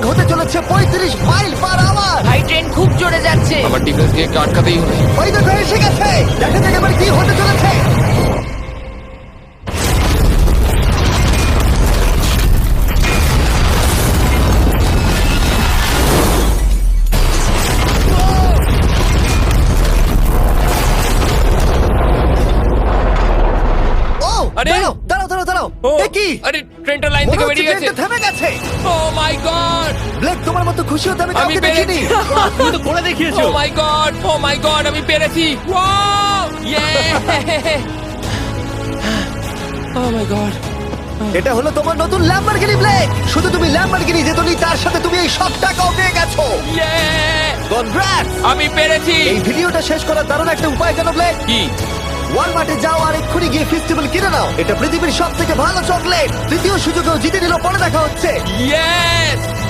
বেগ হতে চলেছে 35 mile per hour. ভাই ট্রেন খুব জোরে যাচ্ছে। আমার ডিফেন্সকে একটু আটকাতেই হবে। ওই দেখো এসে গেছে, দেখা যাক এবার কি হতে চলেছে। ও, আরে! দাঁড়াও, দাঁড়াও, দাঁড়াও, দাঁড়াও। ও, এ কি? আরে ট্রেনটা লাইন মনে থেকে হচ্ছে বেরিয়ে গেছে। ট্রেনটা থেমে গেছে। ও মাই গড! ব্লেক, তোমার মতো খুশি হতে আমি আমি কাউকে দেখিনি। পেরেছি। তুমি তো করে ও দেখিয়েছো। মাই গড! ও মাই গড! আমি পেরেছি। ওয়াও! ইয়ে! ও মাই গড! এটা হলো তোমার নতুন ল্যাম্বরগিনি ব্লেক। শুধু তুমি ল্যাম্বরগিনি জেতনি, তার সাথে তুমি এই সব টাকাও পেয়ে গেছো। ইয়ে! কনগ্রাটস! আমি পেরেছি। এই ভিডিওটা শেষ করার দারুণ একটা উপায় জানো ব্লেক? কি? ওয়ালমার্টে যাও আর এক্ষুনি গিয়ে ফেস্টিভ্যাল কিনে নাও। এটা পৃথিবীর সব থেকে ভালো চকলেট। তৃতীয় সুযোগেও জিতে নিল। পরে দেখা হচ্ছে। ইয়েস!